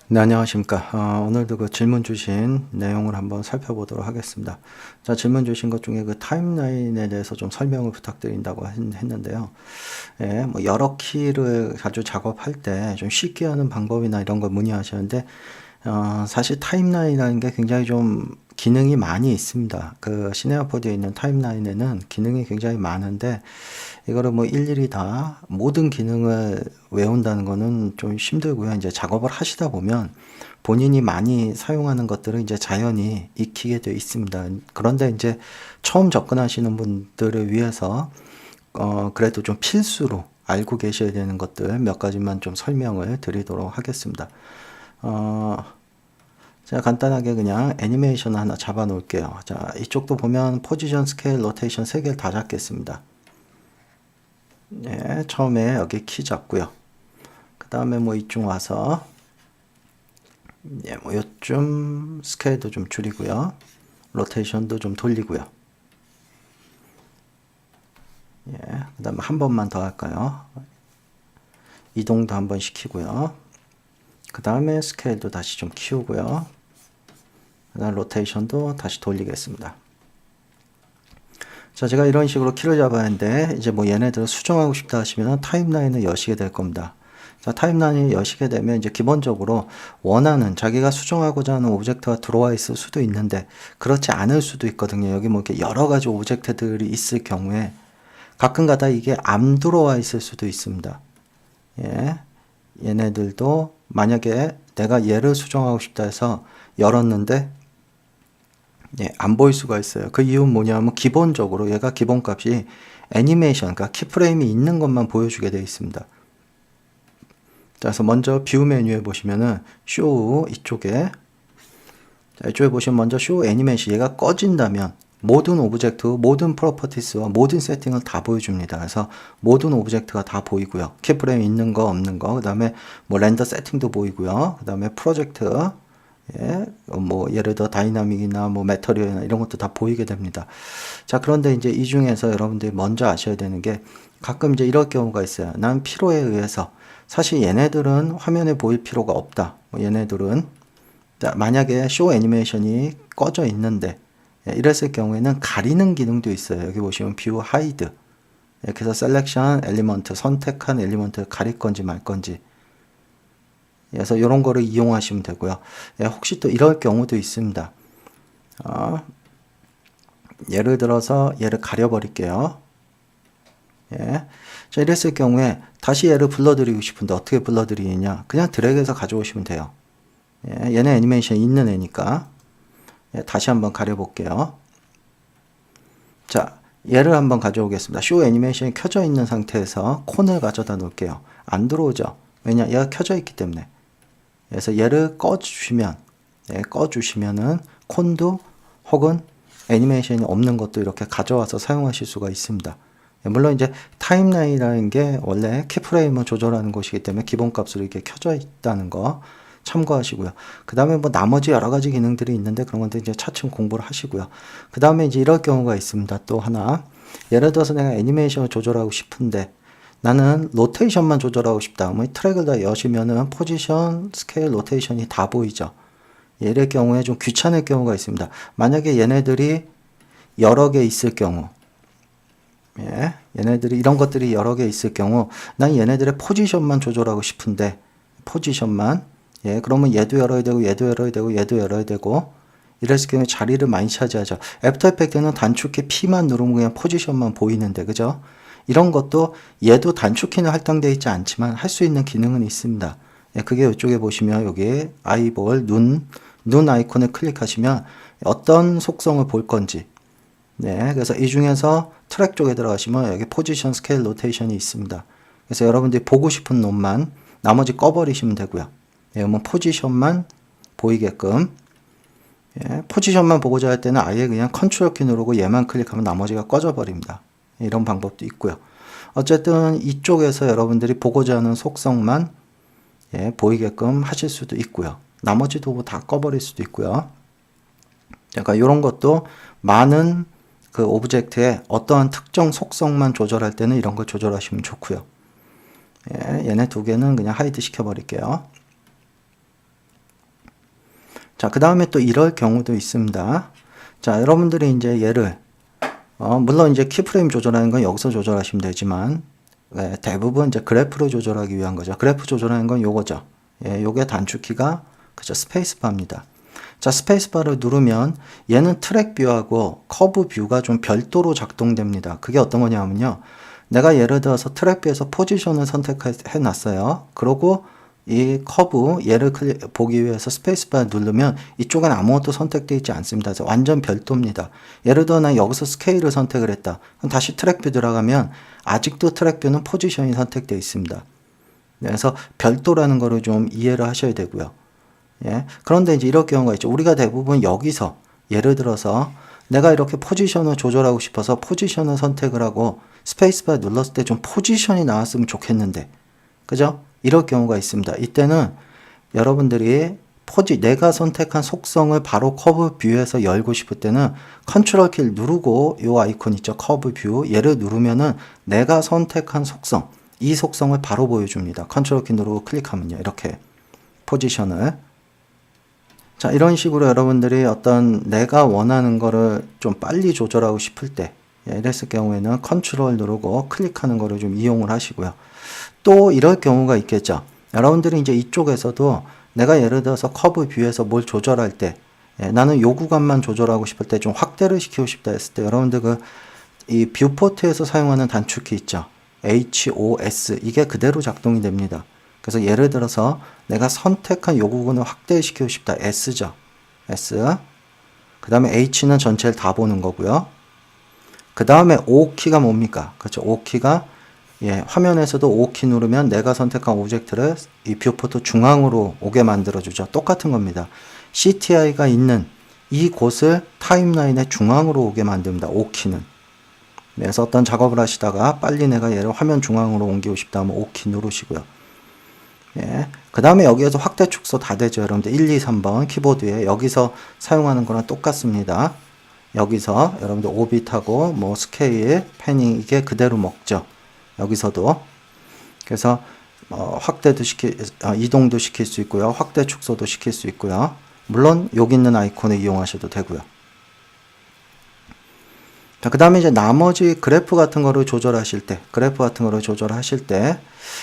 네, 안녕하십니까. 오늘도 그 질문 주신 내용을 한번 살펴보도록 하겠습니다. 자, 질문 주신 것 중에 그 타임라인에 대해서 좀 설명을 부탁드린다고 했는데요. 예, 뭐 여러 키를 가지고 작업할 때 좀 쉽게 하는 방법이나 이런 걸 문의하시는데, 사실 타임라인이라는 게 굉장히 좀 기능이 많이 있습니다. 그 시네어포드에 있는 타임라인에는 기능이 굉장히 많은데, 이거를 뭐 일일이 다 모든 기능을 외운다는 거는 좀 힘들고요. 이제 작업을 하시다 보면 본인이 많이 사용하는 것들을 이제 자연히 익히게 되어 있습니다. 그런데 이제 처음 접근하시는 분들을 위해서 그래도 좀 필수로 알고 계셔야 되는 것들 몇 가지만 좀 설명을 드리도록 하겠습니다. 어, 제가 간단하게 그냥 애니메이션 하나 잡아 놓을게요. 자, 이쪽도 보면 포지션, 스케일, 로테이션 세 개를 다 잡겠습니다. 네, 처음에 여기 키 잡고요. 그 다음에 뭐 이쪽 와서 예, 뭐 요쯤 스케일도 좀 줄이고요. 로테이션도 좀 돌리고요. 예, 그 다음에 한 번만 더 할까요? 이동도 한번 시키고요. 그 다음에 스케일도 다시 좀 키우고요. 그 다음 로테이션도 다시 돌리겠습니다. 자, 제가 이런 식으로 키를 잡아야 하는데 이제 뭐 얘네들을 수정하고 싶다 하시면 타임라인을 여시게 될 겁니다. 자, 타임라인을 여시게 되면 이제 기본적으로 원하는 자기가 수정하고자 하는 오브젝트가 들어와 있을 수도 있는데 그렇지 않을 수도 있거든요. 여기 뭐 이렇게 여러 가지 오브젝트들이 있을 경우에 가끔가다 이게 안 들어와 있을 수도 있습니다. 예. 얘네들도 만약에 내가 얘를 수정하고 싶다 해서 열었는데 예, 안 보일 수가 있어요. 그 이유는 뭐냐면 기본적으로 얘가 기본값이 애니메이션, 그러니까 키프레임이 있는 것만 보여주게 되어 있습니다. 그래서 먼저 뷰 메뉴에 보시면은 쇼 이쪽에 자, 이쪽에 보시면 먼저 쇼 애니메이션 얘가 꺼진다면 모든 오브젝트, 모든 프로퍼티스와 모든 세팅을 다 보여줍니다. 그래서 모든 오브젝트가 다 보이고요. 키프레임 있는 거 없는 거, 그 다음에 뭐 렌더 세팅도 보이고요. 그 다음에 프로젝트 예, 뭐 예를 들어 다이나믹이나 뭐 매터리얼이나 이런 것도 다 보이게 됩니다. 자, 그런데 이제 이 중에서 여러분들이 먼저 아셔야 되는 게 가끔 이제 이럴 경우가 있어요. 난 필요에 의해서 사실 얘네들은 화면에 보일 필요가 없다. 뭐 얘네들은 만약에 쇼 애니메이션이 꺼져 있는데 예, 이랬을 경우에는 가리는 기능도 있어요. 여기 보시면 뷰 하이드 이렇게 해서 셀렉션 엘리먼트 선택한 엘리먼트를 가릴 건지 말 건지 그래서 이런 거를 이용하시면 되고요. 예, 혹시 또 이럴 경우도 있습니다. 예를 들어서 얘를 가려버릴게요. 예. 자, 이랬을 경우에 다시 얘를 불러드리고 싶은데 어떻게 불러드리느냐. 그냥 드래그해서 가져오시면 돼요. 예, 얘네 애니메이션 있는 애니까. 예, 다시 한번 가려볼게요. 자, 얘를 한번 가져오겠습니다. 쇼 애니메이션이 켜져 있는 상태에서 콘을 가져다 놓을게요. 안 들어오죠. 왜냐? 얘가 켜져 있기 때문에. 그래서 얘를 꺼주시면, 예, 꺼주시면은 콘도 혹은 애니메이션이 없는 것도 이렇게 가져와서 사용하실 수가 있습니다. 예, 물론 이제 타임라인이라는 게 원래 키프레임을 조절하는 것이기 때문에 기본값으로 이렇게 켜져 있다는 거 참고하시고요. 그 다음에 뭐 나머지 여러 가지 기능들이 있는데 그런 것들 이제 차츰 공부를 하시고요. 그 다음에 이제 이럴 경우가 있습니다. 또 하나. 예를 들어서 내가 애니메이션을 조절하고 싶은데 나는 로테이션만 조절하고 싶다. 뭐 트랙을 다 여시면은 포지션, 스케일, 로테이션이 다 보이죠. 이럴 경우에 좀 귀찮을 경우가 있습니다. 만약에 얘네들이 여러 개 있을 경우, 예, 얘네들이 이런 것들이 여러 개 있을 경우, 난 얘네들의 포지션만 조절하고 싶은데, 포지션만, 예, 그러면 얘도 열어야 되고, 얘도 열어야 되고, 얘도 열어야 되고, 이랬을 경우에 자리를 많이 차지하죠. 애프터 이펙트는 단축키 P만 누르면 그냥 포지션만 보이는데, 그죠? 이런 것도 얘도 단축키는 할당되어 있지 않지만 할 수 있는 기능은 있습니다. 예, 그게 이쪽에 보시면 여기 아이볼, 눈 아이콘을 클릭하시면 어떤 속성을 볼 건지, 네, 그래서 이 중에서 트랙 쪽에 들어가시면 여기 포지션, 스케일, 로테이션이 있습니다. 그래서 여러분들이 보고 싶은 놈만 나머지 꺼버리시면 되고요. 예, 그러면 포지션만 보이게끔 예, 포지션만 보고자 할 때는 아예 그냥 컨트롤 키 누르고 얘만 클릭하면 나머지가 꺼져 버립니다. 이런 방법도 있고요. 어쨌든 이쪽에서 여러분들이 보고자 하는 속성만 예, 보이게끔 하실 수도 있고요. 나머지도 다 꺼버릴 수도 있고요. 그러니까 이런 것도 많은 그 오브젝트의 어떠한 특정 속성만 조절할 때는 이런 걸 조절하시면 좋고요. 예, 얘네 두 개는 그냥 하이드 시켜버릴게요. 자, 그 다음에 또 이럴 경우도 있습니다. 자, 여러분들이 이제 얘를 물론 이제 키프레임 조절하는 건 여기서 조절하시면 되지만 대부분 이제 그래프로 조절하기 위한 거죠. 그래프 조절하는 건 요거죠. 예, 요게 단축키가 그죠, 스페이스바입니다. 자, 스페이스바를 누르면 얘는 트랙 뷰하고 커브 뷰가 좀 별도로 작동됩니다. 그게 어떤 거냐면요. 내가 예를 들어서 트랙 뷰에서 포지션을 선택해 놨어요. 그러고 이 커브 얘를 보기 위해서 스페이스바 누르면 이쪽엔 아무것도 선택되어 있지 않습니다. 그래서 완전 별도입니다. 예를 들어 난 여기서 스케일을 선택을 했다. 그럼 다시 트랙 뷰 들어가면 아직도 트랙 뷰는 포지션이 선택되어 있습니다. 그래서 별도라는 거를 좀 이해를 하셔야 되고요. 예. 그런데 이제 이런 경우가 있죠. 우리가 대부분 여기서 예를 들어서 내가 이렇게 포지션을 조절하고 싶어서 포지션을 선택을 하고 스페이스바 눌렀을 때 좀 포지션이 나왔으면 좋겠는데, 그죠? 이럴 경우가 있습니다. 이때는 여러분들이 내가 선택한 속성을 바로 커브 뷰에서 열고 싶을 때는 컨트롤 키를 누르고 요 아이콘 있죠. 커브 뷰. 얘를 누르면은 내가 선택한 속성, 이 속성을 바로 보여줍니다. 컨트롤 키 누르고 클릭하면요. 이렇게 포지션을. 자, 이런 식으로 여러분들이 어떤 내가 원하는 거를 좀 빨리 조절하고 싶을 때, 이랬을 경우에는 컨트롤 누르고 클릭하는 거를 좀 이용을 하시고요. 또 이럴 경우가 있겠죠. 여러분들이 이제 이쪽에서도 내가 예를 들어서 커브 뷰에서 뭘 조절할 때, 나는 요 구간만 조절하고 싶을 때 좀 확대를 시키고 싶다 했을 때 여러분들 이 뷰포트에서 사용하는 단축키 있죠. HOS. 이게 그대로 작동이 됩니다. 그래서 예를 들어서 내가 선택한 요 부분을 확대시키고 싶다. S죠. S. 그 다음에 H는 전체를 다 보는 거고요. 그 다음에 O키가 뭡니까? 그렇죠. O키가 화면에서도 O키 누르면 내가 선택한 오브젝트를 이 뷰포트 중앙으로 오게 만들어주죠. 똑같은 겁니다. CTI가 있는 이 곳을 타임라인의 중앙으로 오게 만듭니다. O키는. 그래서 어떤 작업을 하시다가 빨리 내가 얘를 화면 중앙으로 옮기고 싶다 하면 O키 누르시고요. 예. 그 다음에 여기에서 확대 축소 다 되죠. 여러분들 1, 2, 3번 키보드에 여기서 사용하는 거랑 똑같습니다. 여기서 여러분들 오빗하고 뭐 스케일, 패닝 이게 그대로 먹죠. 여기서도. 그래서 확대도 이동도 시킬 수 있고요. 확대 축소도 시킬 수 있고요. 물론 여기 있는 아이콘을 이용하셔도 되고요. 자, 그 다음에 이제 나머지 그래프 같은 거를 조절하실 때,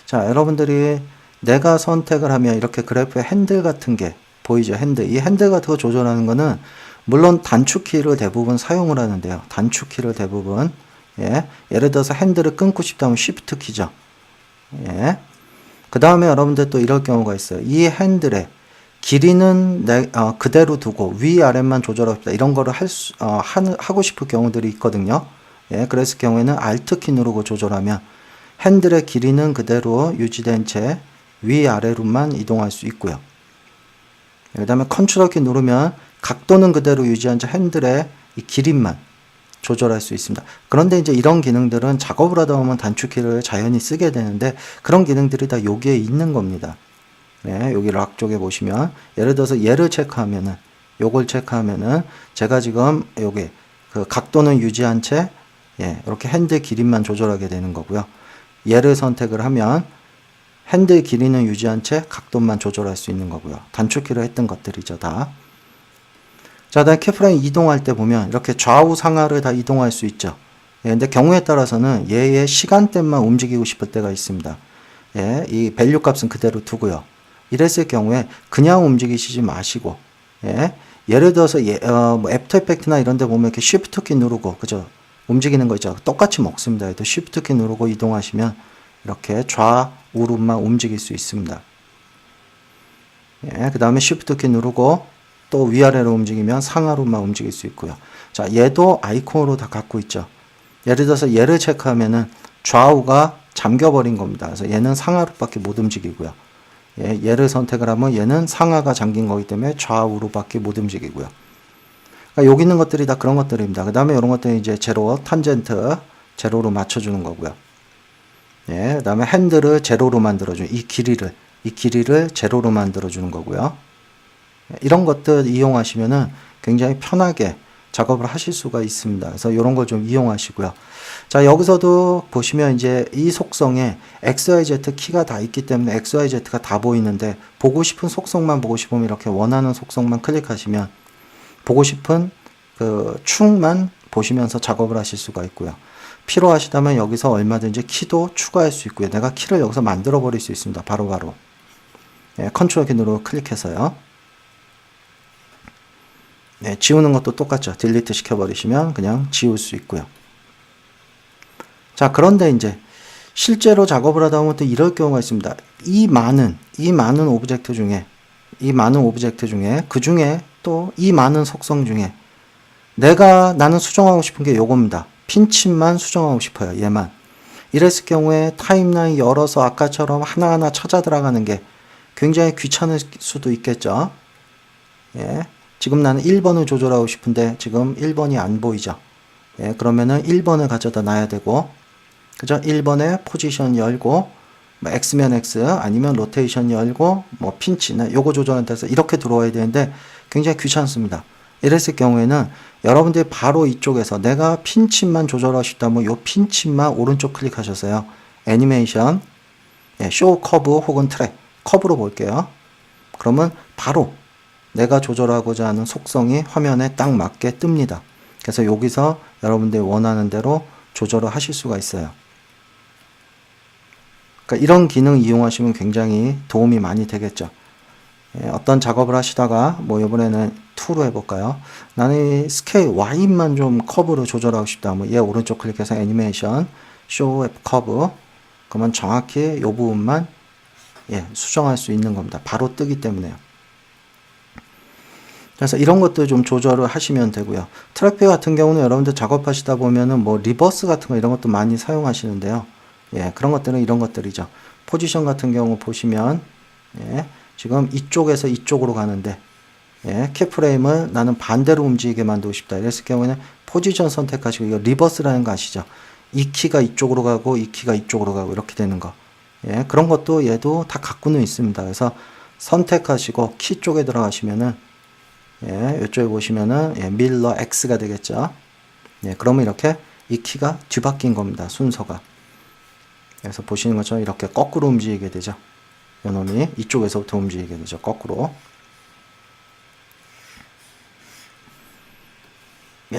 자, 여러분들이 내가 선택을 하면 이렇게 그래프에 핸들 같은 게 보이죠? 핸들. 이 핸들 같은 거 조절하는 거는 물론 단축키를 대부분 사용을 하는데요. 단축키를 대부분. 예를 들어서 핸들을 끊고 싶다면 쉬프트 키죠. 예. 그 다음에 여러분들 또 이럴 경우가 있어요. 이 핸들의 길이는 그대로 두고 위아래만 조절하고 싶다. 이런 거를 하고 싶을 경우들이 있거든요. 예. 그랬을 경우에는 Alt 키 누르고 조절하면 핸들의 길이는 그대로 유지된 채 위아래로만 이동할 수 있고요. 그 다음에 컨트롤 키 누르면 각도는 그대로 유지한 채 핸들의 이 길이만 조절할 수 있습니다. 그런데 이제 이런 기능들은 작업을 하다 보면 단축키를 자연히 쓰게 되는데 그런 기능들이 다 여기에 있는 겁니다. 네, 여기 락 쪽에 보시면 예를 들어서 얘를 체크하면은 요걸 체크하면은 제가 지금 여기 그 각도는 유지한 채 이렇게 핸들 길이만 조절하게 되는 거고요. 얘를 선택을 하면 핸들 길이는 유지한 채 각도만 조절할 수 있는 거고요. 단축키로 했던 것들이죠, 다. 자, 다음에 키프레임 이동할 때 보면 이렇게 좌우 상하를 다 이동할 수 있죠. 근데 경우에 따라서는 얘의 시간대만 움직이고 싶을 때가 있습니다. 이 밸류 값은 그대로 두고요. 이랬을 경우에 그냥 움직이시지 마시고, 예를 들어서 뭐 애프터 이펙트나 이런 데 보면 이렇게 쉬프트 키 누르고, 그죠? 움직이는 거 있죠. 똑같이 먹습니다. 쉬프트 키 누르고 이동하시면 이렇게 좌우로만 움직일 수 있습니다. 그 다음에 쉬프트 키 누르고 또 위아래로 움직이면 상하로만 움직일 수 있고요. 자, 얘도 아이콘으로 다 갖고 있죠. 예를 들어서 얘를 체크하면은 좌우가 잠겨버린 겁니다. 그래서 얘는 상하로밖에 못 움직이고요. 얘를 선택을 하면 얘는 상하가 잠긴 거기 때문에 좌우로밖에 못 움직이고요. 그러니까 여기 있는 것들이 다 그런 것들입니다. 그 다음에 이런 것들은 이제 제로, 탄젠트, 제로로 맞춰주는 거고요. 그 다음에 핸들을 제로로 만들어주는 이 길이를 제로로 만들어주는 거고요. 이런 것들 이용하시면은 굉장히 편하게 작업을 하실 수가 있습니다. 그래서 이런 걸 좀 이용하시고요. 자, 여기서도 보시면 이제 이 속성에 XYZ 키가 다 있기 때문에 XYZ가 다 보이는데 보고 싶은 속성만 보고 싶으면 이렇게 원하는 속성만 클릭하시면 보고 싶은 그 축만 보시면서 작업을 하실 수가 있고요. 필요하시다면 여기서 얼마든지 키도 추가할 수 있고요. 내가 키를 여기서 만들어 버릴 수 있습니다. 바로바로. 예, 컨트롤 키 누르고 클릭해서요. 네, 지우는 것도 똑같죠. 딜리트 시켜버리시면 그냥 지울 수 있고요. 자, 그런데 이제 실제로 작업을 하다 보면 또 이럴 경우가 있습니다. 이 많은 오브젝트 중에 그 중에 또 이 많은 속성 중에 나는 수정하고 싶은 게 요겁니다. 핀칩만 수정하고 싶어요. 얘만. 이랬을 경우에 타임라인 열어서 아까처럼 하나하나 찾아 들어가는 게 굉장히 귀찮을 수도 있겠죠. 예. 지금 나는 1번을 조절하고 싶은데 지금 1번이 안 보이죠. 예, 그러면은 1번을 가져다 놔야 되고, 그죠? 1번에 포지션 열고, 뭐 X면 X, 아니면 로테이션 열고, 뭐 핀치나 요거 조절한다 해서 이렇게 들어와야 되는데 굉장히 귀찮습니다. 이랬을 경우에는 여러분들이 바로 이쪽에서 내가 핀칩만 조절하고 싶다면 요 핀칩만 오른쪽 클릭하셔서요. 애니메이션, 예, 쇼 커브 혹은 트랙, 커브로 볼게요. 그러면 바로 내가 조절하고자 하는 속성이 화면에 딱 맞게 뜹니다. 그래서 여기서 여러분들이 원하는 대로 조절을 하실 수가 있어요. 그러니까 이런 기능 이용하시면 굉장히 도움이 많이 되겠죠. 예, 어떤 작업을 하시다가 뭐 이번에는 2로 해볼까요? 나는 이 스케일 Y만 좀 커브로 조절하고 싶다. 뭐 얘 오른쪽 클릭해서 애니메이션, 쇼 커브. 그러면 정확히 이 부분만 수정할 수 있는 겁니다. 바로 뜨기 때문에요. 그래서 이런 것도 좀 조절을 하시면 되고요. 트랙패 같은 경우는 여러분들 작업하시다 보면은 뭐 리버스 같은 거 이런 것도 많이 사용하시는데요. 예, 그런 것들은 이런 것들이죠. 포지션 같은 경우 보시면 지금 이쪽에서 이쪽으로 가는데 키프레임을 나는 반대로 움직이게 만들고 싶다. 이랬을 경우에는 포지션 선택하시고 이거 리버스라는 거 아시죠? 이 키가 이쪽으로 가고 이 키가 이쪽으로 가고 이렇게 되는 거. 예, 그런 것도 얘도 다 갖고는 있습니다. 그래서 선택하시고 키 쪽에 들어가시면은 이쪽에 보시면은 밀러 X가 되겠죠. 그러면 이렇게 이 키가 뒤바뀐 겁니다. 순서가. 그래서 보시는 것처럼 이렇게 거꾸로 움직이게 되죠. 요놈이 이쪽에서부터 움직이게 되죠. 거꾸로.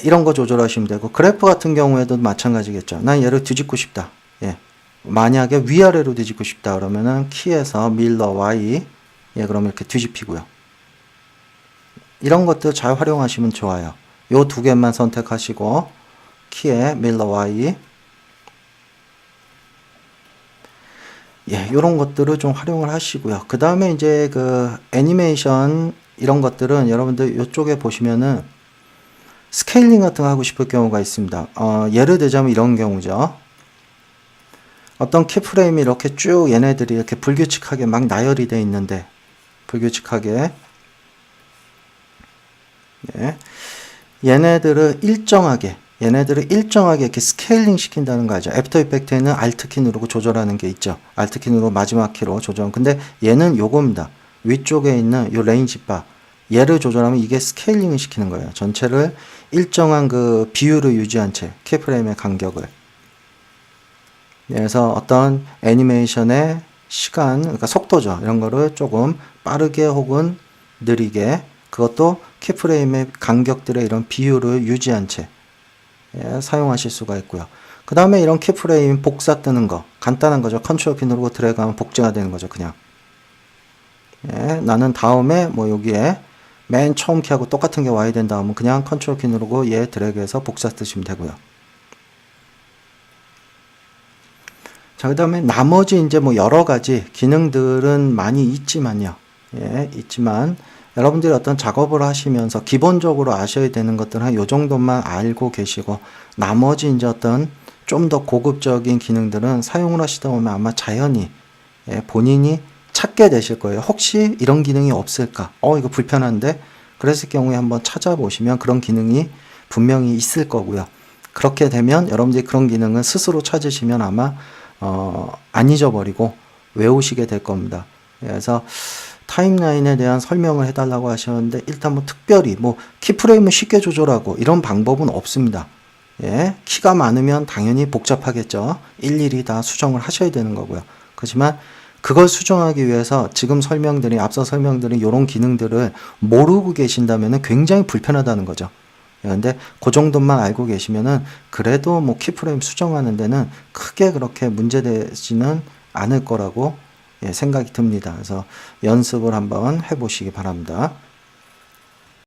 이런 거 조절하시면 되고, 그래프 같은 경우에도 마찬가지겠죠. 난 얘를 뒤집고 싶다. 만약에 위아래로 뒤집고 싶다 그러면은 키에서 밀러 Y, 그러면 이렇게 뒤집히고요. 이런 것들 잘 활용하시면 좋아요. 요 두 개만 선택하시고 키에 밀러 Y, 요런 것들을 좀 활용을 하시고요. 그 다음에 이제 그 애니메이션 이런 것들은 여러분들 요쪽에 보시면은 스케일링 같은 거 하고 싶을 경우가 있습니다. 예를 들자면 이런 경우죠. 어떤 키프레임이 이렇게 쭉 얘네들이 이렇게 불규칙하게 막 나열이 되어 있는데, 불규칙하게 얘네들을 일정하게 이렇게 스케일링 시킨다는 거 알죠? 애프터 이펙트에는 Alt 키 누르고 조절하는 게 있죠. Alt 키 누르고 마지막 키로 조절. 근데 얘는 요겁니다. 위쪽에 있는 요 레인지 바, 얘를 조절하면 이게 스케일링을 시키는 거예요. 전체를 일정한 그 비율을 유지한 채 키프레임의 간격을. 그래서 어떤 애니메이션의 시간, 그러니까 속도죠. 이런 거를 조금 빠르게 혹은 느리게, 그것도 키프레임의 간격들의 이런 비율을 유지한 채 사용하실 수가 있고요. 그 다음에 이런 키프레임 복사 뜨는 거 간단한 거죠. 컨트롤 키 누르고 드래그하면 복제가 되는 거죠. 그냥 나는 다음에 뭐 여기에 맨 처음 키하고 똑같은 게 와야 된다 하면 그냥 컨트롤 키 누르고 얘 드래그해서 복사 뜨시면 되고요. 자, 그 다음에 나머지 이제 뭐 여러 가지 기능들은 많이 있지만요. 있지만 여러분들이 어떤 작업을 하시면서 기본적으로 아셔야 되는 것들은 한 요 정도만 알고 계시고, 나머지 이제 어떤 좀 더 고급적인 기능들은 사용을 하시다 보면 아마 자연히 본인이 찾게 되실 거예요. 혹시 이런 기능이 없을까? 이거 불편한데? 그랬을 경우에 한번 찾아보시면 그런 기능이 분명히 있을 거고요. 그렇게 되면 여러분들이 그런 기능을 스스로 찾으시면 아마 안 잊어버리고 외우시게 될 겁니다. 그래서 타임라인에 대한 설명을 해달라고 하셨는데 일단 뭐 특별히 뭐 키프레임을 쉽게 조절하고 이런 방법은 없습니다. 예, 키가 많으면 당연히 복잡하겠죠. 일일이 다 수정을 하셔야 되는 거고요. 그렇지만 그걸 수정하기 위해서 지금 설명드린 앞서 설명드린 이런 기능들을 모르고 계신다면 굉장히 불편하다는 거죠. 근데 그 정도만 알고 계시면은 그래도 뭐 키프레임 수정하는 데는 크게 그렇게 문제되지는 않을 거라고 생각이 듭니다. 그래서 연습을 한번 해보시기 바랍니다.